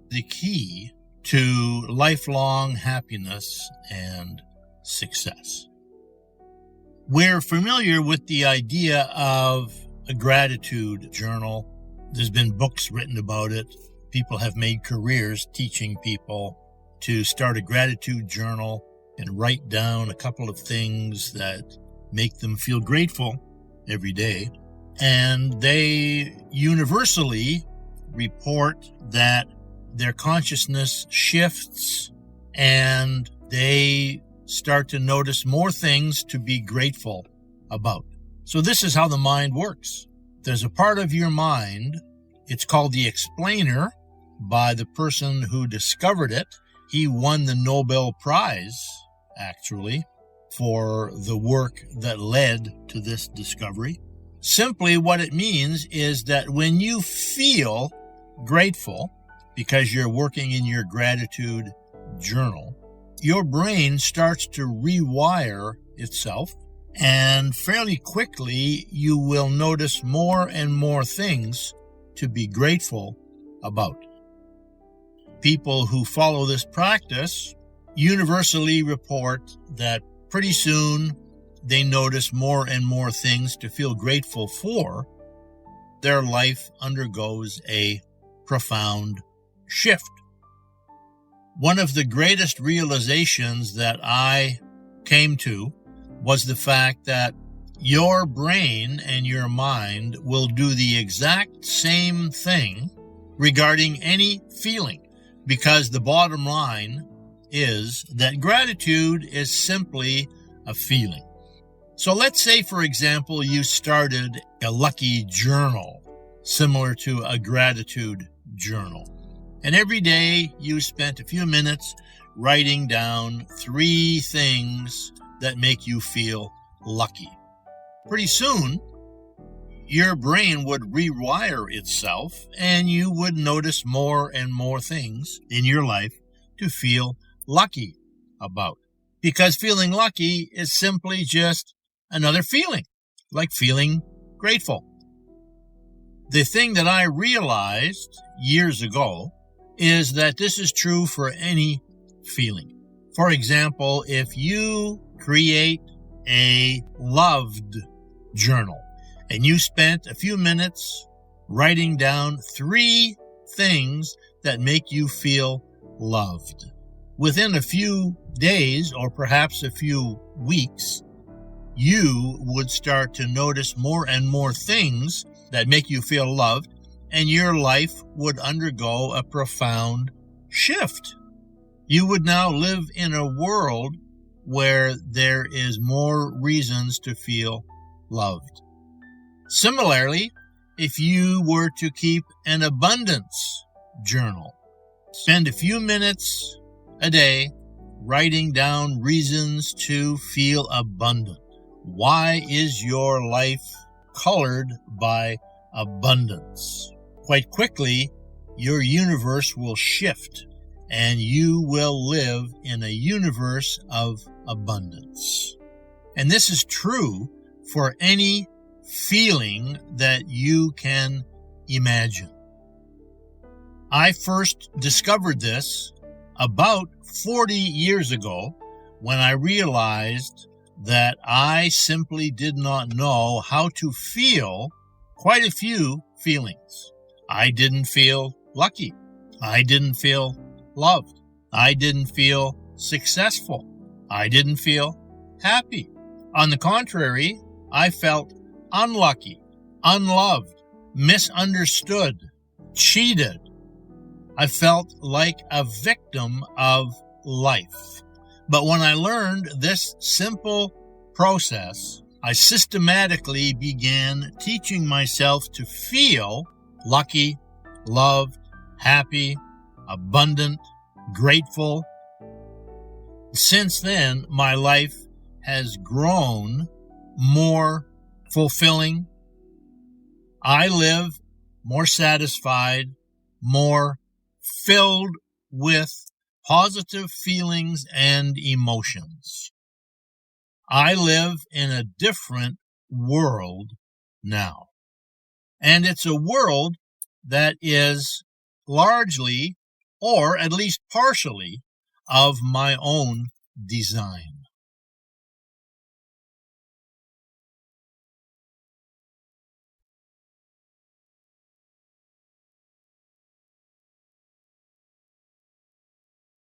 the key to lifelong happiness and success. We're familiar with the idea of a gratitude journal. There's been books written about it. People have made careers teaching people to start a gratitude journal and write down a couple of things that make them feel grateful every day. And they universally report that their consciousness shifts and they start to notice more things to be grateful about. So this is how the mind works. There's a part of your mind, it's called the explainer by the person who discovered it. He won the Nobel Prize, actually, for the work that led to this discovery. Simply what it means is that when you feel grateful because you're working in your gratitude journal, your brain starts to rewire itself, and fairly quickly you will notice more and more things to be grateful about. People who follow this practice universally report that pretty soon they notice more and more things to feel grateful for. Their life undergoes a profound shift. One of the greatest realizations that I came to was the fact that your brain and your mind will do the exact same thing regarding any feeling, because the bottom line is that gratitude is simply a feeling. So let's say, for example, you started a lucky journal similar to a gratitude journal. And every day you spent a few minutes writing down 3 things that make you feel lucky. Pretty soon, your brain would rewire itself and you would notice more and more things in your life to feel lucky about. Because feeling lucky is simply just another feeling, like feeling grateful. The thing that I realized years ago is that this is true for any feeling. For example, if you create a loved journal and you spent a few minutes writing down 3 things that make you feel loved, within a few days or perhaps a few weeks, you would start to notice more and more things that make you feel loved, and your life would undergo a profound shift. You would now live in a world where there is more reasons to feel loved. Similarly, if you were to keep an abundance journal, spend a few minutes a day writing down reasons to feel abundant. Why is your life colored by abundance? Quite quickly, your universe will shift and you will live in a universe of abundance. And this is true for any feeling that you can imagine. I first discovered this about 40 years ago when I realized that I simply did not know how to feel quite a few feelings. I didn't feel lucky. I didn't feel loved. I didn't feel successful. I didn't feel happy. On the contrary, I felt unlucky, unloved, misunderstood, cheated. I felt like a victim of life. But when I learned this simple process, I systematically began teaching myself to feel lucky, loved, happy, abundant, grateful. Since then, my life has grown more fulfilling. I live more satisfied, more filled with positive feelings and emotions. I live in a different world now. And it's a world that is largely or at least partially, of my own design.